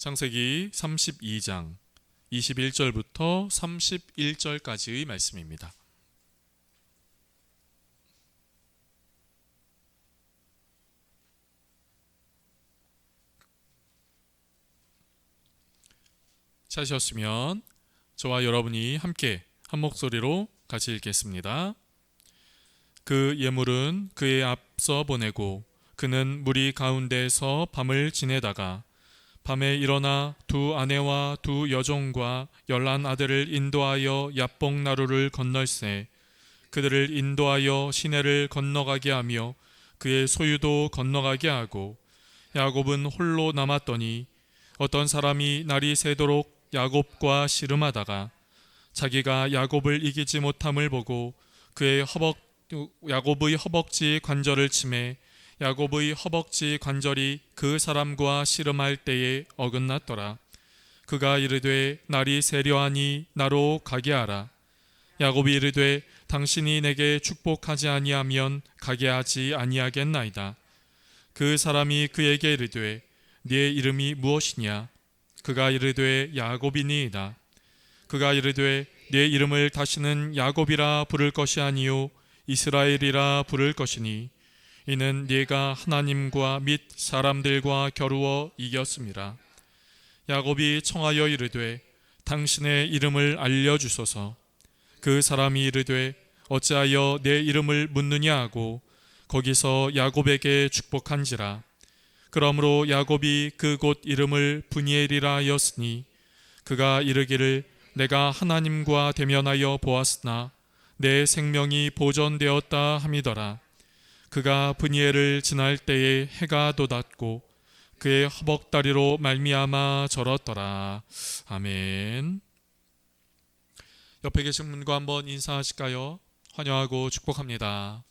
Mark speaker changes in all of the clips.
Speaker 1: 창세기 32장 21절부터 31절까지의 말씀입니다. 찾으셨으면 저와 여러분이 함께 한 목소리로 같이 읽겠습니다. 그 예물은 그의 앞서 보내고 그는 무리 가운데에서 밤을 지내다가 밤에 일어나 두 아내와 두 여종과 11 아들을 인도하여 야복 나루를 건널세 그들을 인도하여 시내를 건너가게 하며 그의 소유도 건너가게 하고 야곱은 홀로 남았더니 어떤 사람이 날이 새도록 야곱과 씨름하다가 자기가 야곱을 이기지 못함을 보고 야곱의 허벅지 관절을 치매 야곱의 허벅지 관절이 그 사람과 씨름할 때에 어긋났더라. 그가 이르되 날이 새려하니 나로 가게 하라. 야곱이 이르되 당신이 내게 축복하지 아니하면 가게 하지 아니하겠나이다. 그 사람이 그에게 이르되 네 이름이 무엇이냐? 그가 이르되 야곱이니이다. 그가 이르되 네 이름을 다시는 야곱이라 부를 것이 아니요 이스라엘이라 부를 것이니 이는 네가 하나님과 및 사람들과 겨루어 이겼음이라. 야곱이 청하여 이르되 당신의 이름을 알려주소서. 그 사람이 이르되 어찌하여 내 이름을 묻느냐 하고 거기서 야곱에게 축복한지라. 그러므로 야곱이 그곳 이름을 브니엘이라 하였으니 그가 이르기를 내가 하나님과 대면하여 보았으나 내 생명이 보존되었다 함이더라. 그가 브니엘을 지날 때에 해가 돋았고 그의 허벅다리로 말미암아 절었더라. 아멘. 옆에 계신 분과 한번 인사하실까요? 환영하고 축복합니다.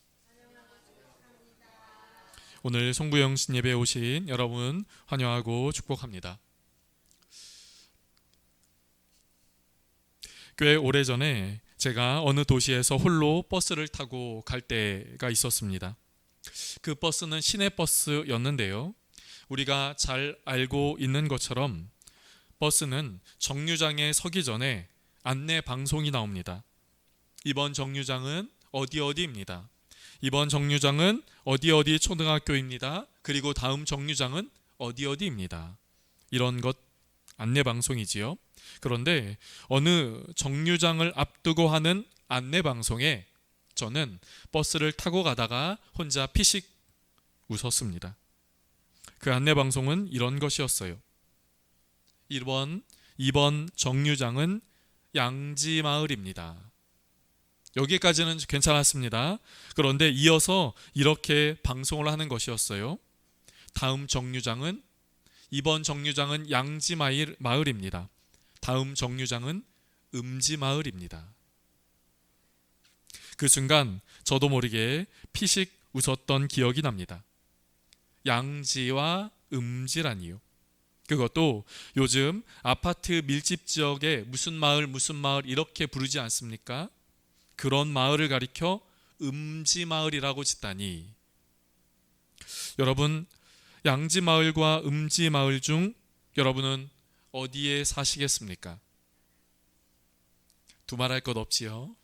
Speaker 1: 오늘 송구영신 예배에 오신 여러분 환영하고 축복합니다. 꽤 오래전에 제가 어느 도시에서 홀로 버스를 타고 갈 때가 있었습니다. 그 버스는 시내버스였는데요. 우리가 잘 알고 있는 것처럼 버스는 정류장에 서기 전에 안내 방송이 나옵니다. 이번 정류장은 어디입니다. 이번 정류장은 어디 초등학교입니다. 그리고 다음 정류장은 어디입니다. 이런 것 안내 방송이지요. 그런데 어느 정류장을 앞두고 하는 안내 방송에 저는 버스를 타고 가다가 혼자 피식 웃었습니다. 그 안내 방송은 이런 것이었어요. 이번 정류장은 양지마을입니다. 여기까지는 괜찮았습니다. 그런데 이어서 이렇게 방송을 하는 것이었어요. 이번 정류장은 양지마을입니다. 다음 정류장은 음지마을입니다. 그 순간 저도 모르게 피식 웃었던 기억이 납니다. 양지와 음지라니요. 그것도 요즘 아파트 밀집 지역에 무슨 마을 이렇게 부르지 않습니까? 그런 마을을 가리켜 음지마을이라고 짓다니. 여러분, 양지마을과 음지마을 중 여러분은 어디에 사시겠습니까? 두말할 것 없지요.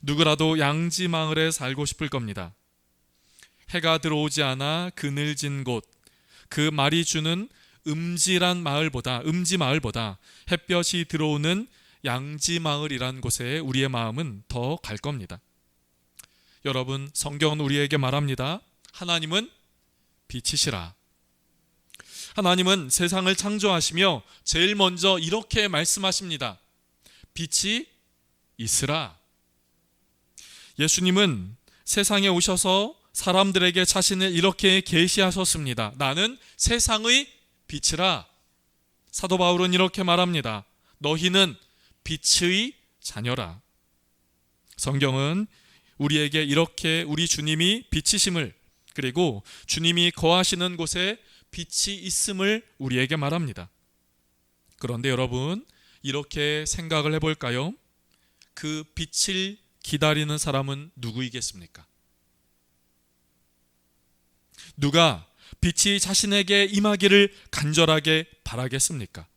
Speaker 1: 누구라도 양지마을에 살고 싶을 겁니다. 해가 들어오지 않아 그늘진 곳, 그 말이 주는 음지마을보다 햇볕이 들어오는 양지마을이란 곳에 우리의 마음은 더 갈 겁니다. 여러분, 성경은 우리에게 말합니다. 하나님은 빛이시라. 하나님은 세상을 창조하시며 제일 먼저 이렇게 말씀하십니다. 빛이 있으라. 예수님은 세상에 오셔서 사람들에게 자신을 이렇게 계시하셨습니다. 나는 세상의 빛이라. 사도 바울은 이렇게 말합니다. 너희는 빛의 자녀라. 성경은 우리에게 이렇게 우리 주님이 빛이심을, 그리고 주님이 거하시는 곳에 빛이 있음을 우리에게 말합니다. 그런데 여러분, 이렇게 생각을 해볼까요? 그 빛을 기다리는 사람은 누구이겠습니까? 누가 빛이 자신에게 임하기를 간절하게 바라겠습니까?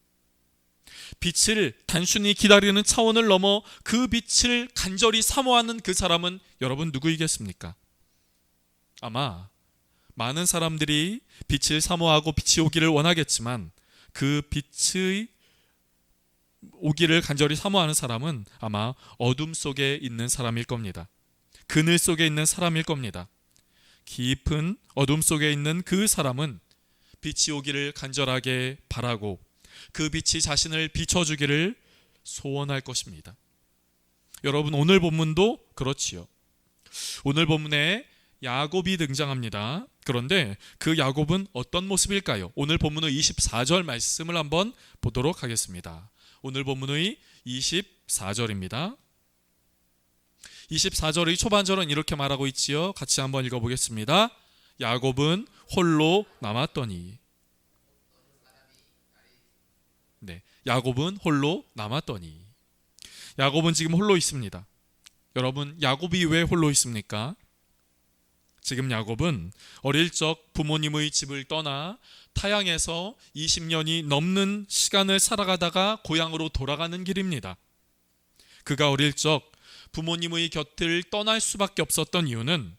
Speaker 1: 빛을 단순히 기다리는 차원을 넘어 그 빛을 간절히 사모하는 그 사람은 여러분 누구이겠습니까? 아마 많은 사람들이 빛을 사모하고 빛이 오기를 원하겠지만 그 빛의 오기를 간절히 사모하는 사람은 아마 어둠 속에 있는 사람일 겁니다. 그늘 속에 있는 사람일 겁니다. 깊은 어둠 속에 있는 그 사람은 빛이 오기를 간절하게 바라고 그 빛이 자신을 비춰주기를 소원할 것입니다. 여러분, 오늘 본문도 그렇지요. 오늘 본문에 야곱이 등장합니다. 그런데 그 야곱은 어떤 모습일까요? 오늘 본문의 24절 말씀을 한번 보도록 하겠습니다. 오늘 본문의 24절입니다. 24절의 초반절은 이렇게 말하고 있지요. 같이 한번 읽어보겠습니다. 야곱은 홀로 남았더니. 네, 야곱은 홀로 남았더니. 야곱은 지금 홀로 있습니다. 여러분, 야곱이 왜 홀로 있습니까? 지금 야곱은 어릴 적 부모님의 집을 떠나 타향에서 20년이 넘는 시간을 살아가다가 고향으로 돌아가는 길입니다. 그가 어릴 적 부모님의 곁을 떠날 수밖에 없었던 이유는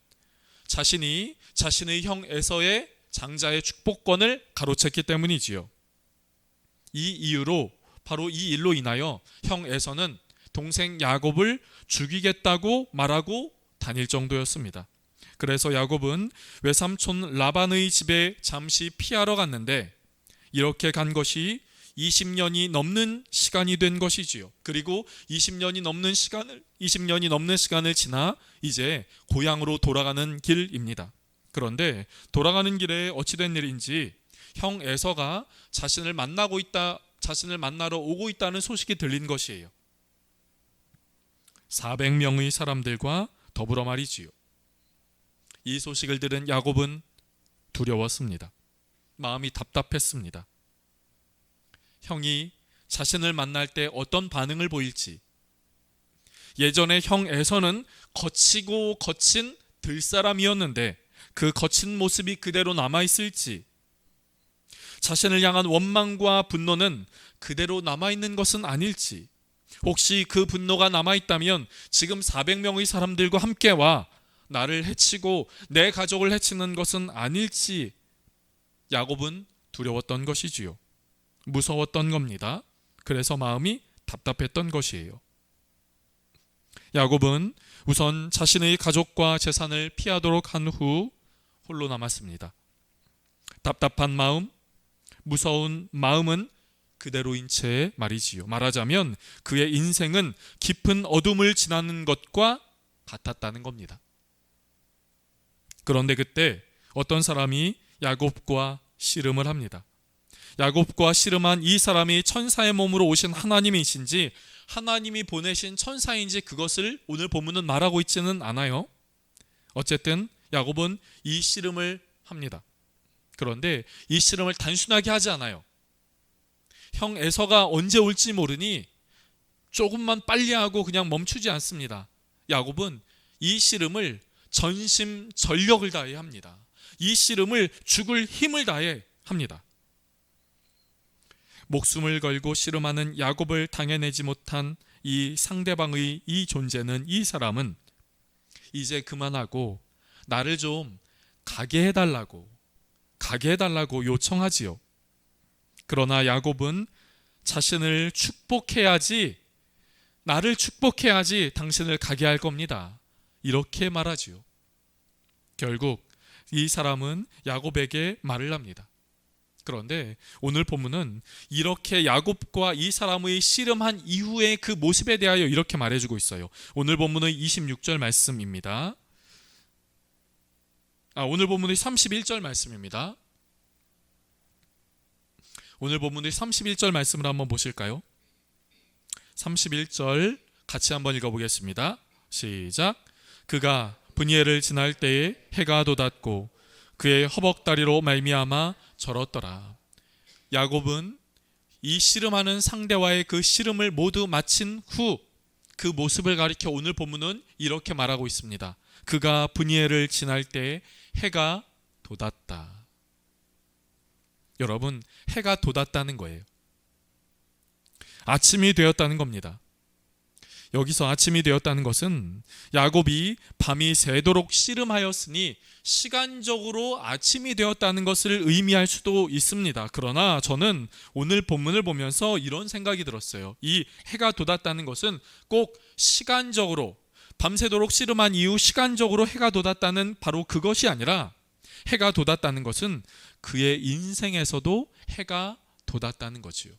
Speaker 1: 자신이 자신의 형 에서의 장자의 축복권을 가로챘기 때문이지요. 이 이유로, 바로 이 일로 인하여 형 에서는 동생 야곱을 죽이겠다고 말하고 다닐 정도였습니다. 그래서 야곱은 외삼촌 라반의 집에 잠시 피하러 갔는데 이렇게 간 것이 20년이 넘는 시간이 된 것이지요. 그리고 20년이 넘는 시간을 지나 이제 고향으로 돌아가는 길입니다. 그런데 돌아가는 길에 어찌된 일인지 형 에서가 자신을 만나러 오고 있다는 소식이 들린 것이에요. 400명의 사람들과 더불어 말이지요. 이 소식을 들은 야곱은 두려웠습니다. 마음이 답답했습니다. 형이 자신을 만날 때 어떤 반응을 보일지, 예전에 형 에서는 거치고 거친 들사람이었는데 그 거친 모습이 그대로 남아있을지, 자신을 향한 원망과 분노는 그대로 남아있는 것은 아닐지, 혹시 그 분노가 남아있다면 지금 400명의 사람들과 함께 와 나를 해치고 내 가족을 해치는 것은 아닐지 야곱은 두려웠던 것이지요. 무서웠던 겁니다. 그래서 마음이 답답했던 것이에요. 야곱은 우선 자신의 가족과 재산을 피하도록 한 후 홀로 남았습니다. 답답한 마음, 무서운 마음은 그대로인 채 말이지요. 말하자면 그의 인생은 깊은 어둠을 지나는 것과 같았다는 겁니다. 그런데 그때 어떤 사람이 야곱과 씨름을 합니다. 야곱과 씨름한 이 사람이 천사의 몸으로 오신 하나님이신지 하나님이 보내신 천사인지 그것을 오늘 본문은 말하고 있지는 않아요. 어쨌든 야곱은 이 씨름을 합니다. 그런데 이 씨름을 단순하게 하지 않아요. 형 에서가 언제 올지 모르니 조금만 빨리 하고 그냥 멈추지 않습니다. 야곱은 이 씨름을 전심전력을 다해 합니다. 이 씨름을 죽을 힘을 다해 합니다. 목숨을 걸고 씨름하는 야곱을 당해내지 못한 이 상대방의 이 존재는, 이 사람은 이제 그만하고 나를 좀 가게 해달라고 요청하지요. 그러나 야곱은 자신을 축복해야지, 나를 축복해야지 당신을 가게 할 겁니다. 이렇게 말하지요. 결국 이 사람은 야곱에게 말을 합니다. 그런데 오늘 본문은 이렇게 야곱과 이 사람의 씨름한 이후의 그 모습에 대하여 이렇게 말해주고 있어요. 오늘 본문의 26절 말씀입니다. 오늘 본문의 31절 말씀입니다. 오늘 본문의 31절 말씀을 한번 보실까요? 31절 같이 한번 읽어보겠습니다. 시작. 그가 브니엘을 지날 때에 해가 돋았고 그의 허벅다리로 말미암아 절었더라. 야곱은 이 씨름하는 상대와의 그 씨름을 모두 마친 후 그 모습을 가리켜 오늘 본문은 이렇게 말하고 있습니다. 그가 브니엘을 지날 때에 해가 돋았다. 여러분, 해가 돋았다는 거예요. 아침이 되었다는 겁니다. 여기서 아침이 되었다는 것은 야곱이 밤이 새도록 씨름하였으니 시간적으로 아침이 되었다는 것을 의미할 수도 있습니다. 그러나 저는 오늘 본문을 보면서 이런 생각이 들었어요. 이 해가 돋았다는 것은 꼭 시간적으로 밤새도록 씨름한 이후 시간적으로 해가 돋았다는 바로 그것이 아니라, 해가 돋았다는 것은 그의 인생에서도 해가 돋았다는 거지요.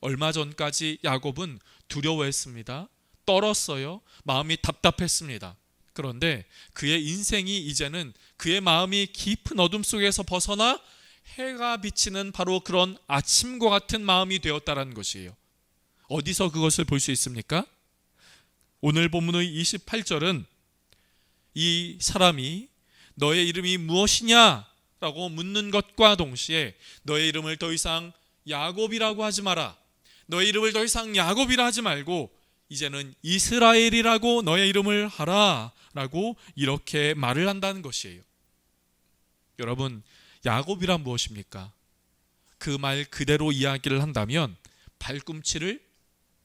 Speaker 1: 얼마 전까지 야곱은 두려워했습니다. 떨었어요. 마음이 답답했습니다. 그런데 그의 인생이 이제는 그의 마음이 깊은 어둠 속에서 벗어나 해가 비치는 바로 그런 아침과 같은 마음이 되었다는 것이에요. 어디서 그것을 볼 수 있습니까? 오늘 본문의 28절은 이 사람이 너의 이름이 무엇이냐? 라고 묻는 것과 동시에 너의 이름을 더 이상 야곱이라고 하지 마라. 너의 이름을 더 이상 야곱이라 하지 말고 이제는 이스라엘이라고 너의 이름을 하라 라고 이렇게 말을 한다는 것이에요. 여러분, 야곱이란 무엇입니까? 그 말 그대로 이야기를 한다면 발꿈치를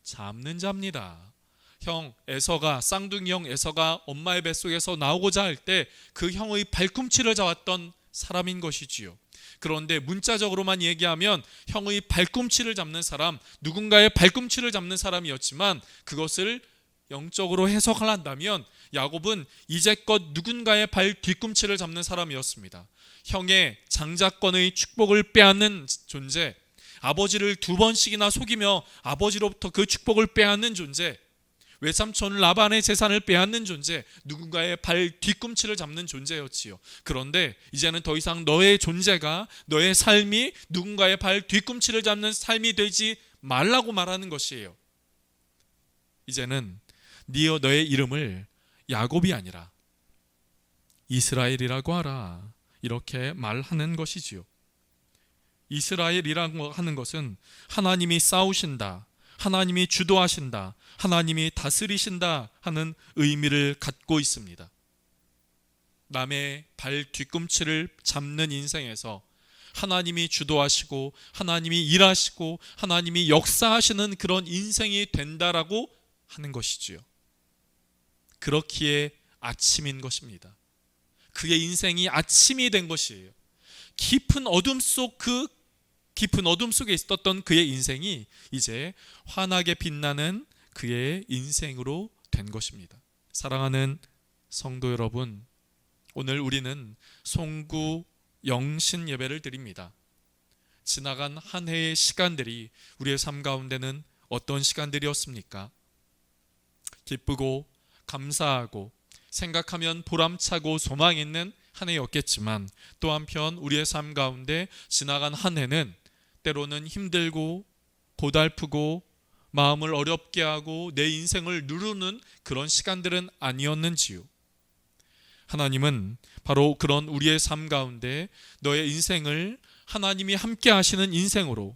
Speaker 1: 잡는 자입니다. 형 에서가, 쌍둥이 형 에서가 엄마의 뱃속에서 나오고자 할 때 그 형의 발꿈치를 잡았던 사람인 것이지요. 그런데 문자적으로만 얘기하면 형의 발꿈치를 잡는 사람, 누군가의 발꿈치를 잡는 사람이었지만, 그것을 영적으로 해석을 한다면 야곱은 이제껏 누군가의 발 뒤꿈치를 잡는 사람이었습니다. 형의 장자권의 축복을 빼앗는 존재, 아버지를 2번씩이나 속이며 아버지로부터 그 축복을 빼앗는 존재, 외삼촌 라반의 재산을 빼앗는 존재, 누군가의 발 뒤꿈치를 잡는 존재였지요. 그런데 이제는 더 이상 너의 존재가, 너의 삶이 누군가의 발 뒤꿈치를 잡는 삶이 되지 말라고 말하는 것이에요. 이제는 너의 이름을 야곱이 아니라 이스라엘이라고 하라, 이렇게 말하는 것이지요. 이스라엘이라고 하는 것은 하나님이 싸우신다, 하나님이 주도하신다, 하나님이 다스리신다 하는 의미를 갖고 있습니다. 남의 발 뒤꿈치를 잡는 인생에서 하나님이 주도하시고 하나님이 일하시고 하나님이 역사하시는 그런 인생이 된다라고 하는 것이지요. 그렇기에 아침인 것입니다. 그의 인생이 아침이 된 것이에요. 깊은 어둠 속에 있었던 그의 인생이 이제 환하게 빛나는 그의 인생으로 된 것입니다. 사랑하는 성도 여러분, 오늘 우리는 송구 영신 예배를 드립니다. 지나간 한 해의 시간들이 우리의 삶 가운데는 어떤 시간들이었습니까? 기쁘고 감사하고 생각하면 보람차고 소망 있는 한 해였겠지만, 또 한편 우리의 삶 가운데 지나간 한 해는 때로는 힘들고 고달프고 마음을 어렵게 하고 내 인생을 누르는 그런 시간들은 아니었는지요. 하나님은 바로 그런 우리의 삶 가운데 너의 인생을 하나님이 함께 하시는 인생으로,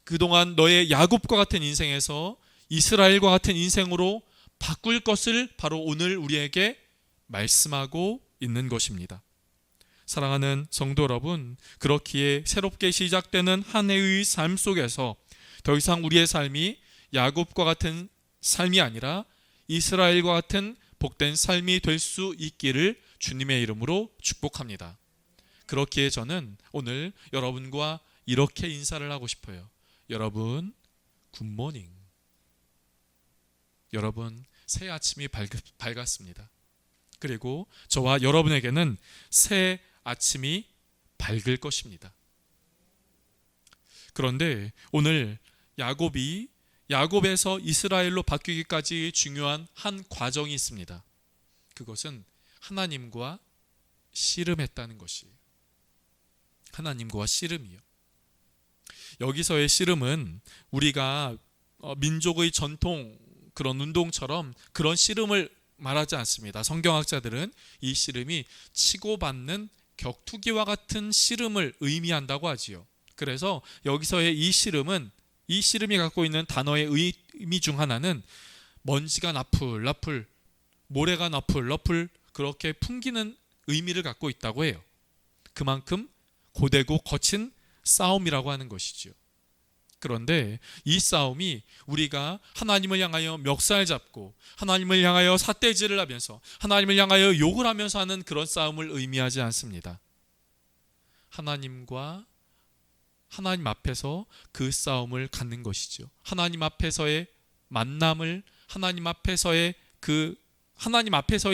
Speaker 1: 그동안 너의 야곱과 같은 인생에서 이스라엘과 같은 인생으로 바꿀 것을 바로 오늘 우리에게 말씀하고 있는 것입니다. 사랑하는 성도 여러분, 그렇기에 새롭게 시작되는 한 해의 삶 속에서 더 이상 우리의 삶이 야곱과 같은 삶이 아니라 이스라엘과 같은 복된 삶이 될 수 있기를 주님의 이름으로 축복합니다. 그렇기에 저는 오늘 여러분과 이렇게 인사를 하고 싶어요. 여러분 굿모닝. 여러분 새 아침이 밝았습니다. 그리고 저와 여러분에게는 새 아침이 밝을 것입니다. 그런데 오늘 야곱에서 이스라엘로 바뀌기까지 중요한 한 과정이 있습니다. 그것은 하나님과 씨름했다는 것이에요. 하나님과 씨름이요. 여기서의 씨름은 우리가 민족의 전통 그런 운동처럼 그런 씨름을 말하지 않습니다. 성경학자들은 이 씨름이 치고받는 격투기와 같은 씨름을 의미한다고 하지요. 그래서 여기서의 이 씨름이 갖고 있는 단어의 의미 중 하나는 먼지가 나풀나풀, 모래가 너풀너풀 그렇게 풍기는 의미를 갖고 있다고 해요. 그만큼 고되고 거친 싸움이라고 하는 것이지요. 그런데 이 싸움이 우리가 하나님을 향하여 멱살 잡고 하나님을 향하여 삿대질을 하면서 하나님을 향하여 욕을 하면서 하는 그런 싸움을 의미하지 않습니다. 하나님 앞에서 그 싸움을 갖는 것이죠. 하나님 앞에서의 만남을, 하나님 앞에서의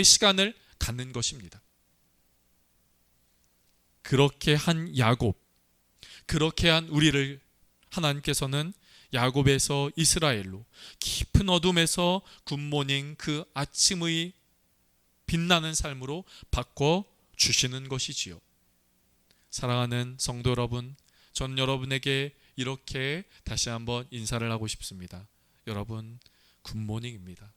Speaker 1: 시간을 갖는 것입니다. 그렇게 한 야곱, 그렇게 한 우리를 하나님께서는 야곱에서 이스라엘로 깊은 어둠에서 굿모닝 그 아침의 빛나는 삶으로 바꿔 주시는 것이지요. 사랑하는 성도 여러분, 전 여러분에게 이렇게 다시 한번 인사를 하고 싶습니다. 여러분, 굿모닝입니다.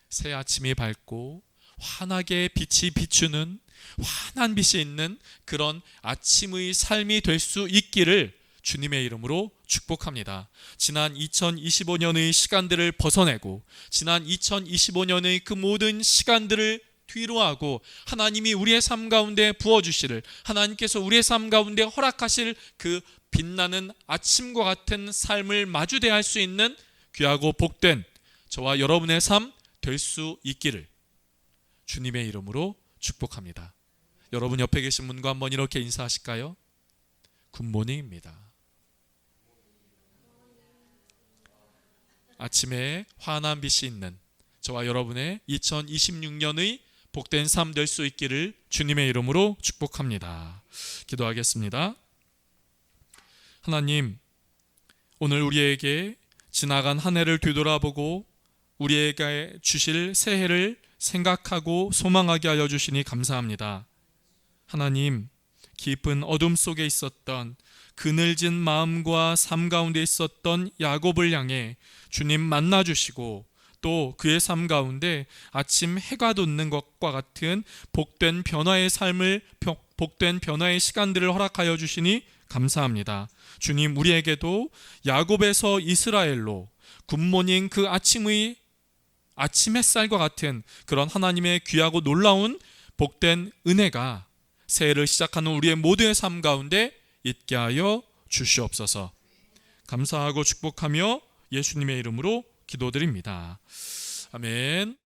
Speaker 1: 새 아침이 밝고 환하게 빛이 비추는 환한 빛이 있는 그런 아침의 삶이 될 수 있기를 주님의 이름으로 축복합니다. 지난 2025년의 시간들을 벗어내고 지난 2025년의 그 모든 시간들을 뒤로하고 하나님이 우리의 삶 가운데 부어주시를, 하나님께서 우리의 삶 가운데 허락하실 그 빛나는 아침과 같은 삶을 마주대할 수 있는 귀하고 복된 저와 여러분의 삶 될 수 있기를 주님의 이름으로 축복합니다. 여러분 옆에 계신 분과 한번 이렇게 인사하실까요? 굿모닝입니다. 아침에 환한 빛이 있는 저와 여러분의 2026년의 복된 삶 될 수 있기를 주님의 이름으로 축복합니다. 기도하겠습니다. 하나님, 오늘 우리에게 지나간 한 해를 뒤돌아보고 우리에게 주실 새해를 생각하고 소망하게 하여 주시니 감사합니다. 하나님, 깊은 어둠 속에 있었던 그늘진 마음과 삶 가운데 있었던 야곱을 향해 주님 만나주시고 또 그의 삶 가운데 아침 해가 돋는 것과 같은 복된 변화의 복된 변화의 시간들을 허락하여 주시니 감사합니다. 주님, 우리에게도 야곱에서 이스라엘로 굿모닝 그 아침 햇살과 같은 그런 하나님의 귀하고 놀라운 복된 은혜가 새해를 시작하는 우리의 모두의 삶 가운데 있게 하여 주시옵소서. 감사하고 축복하며 예수님의 이름으로 기도드립니다. 아멘.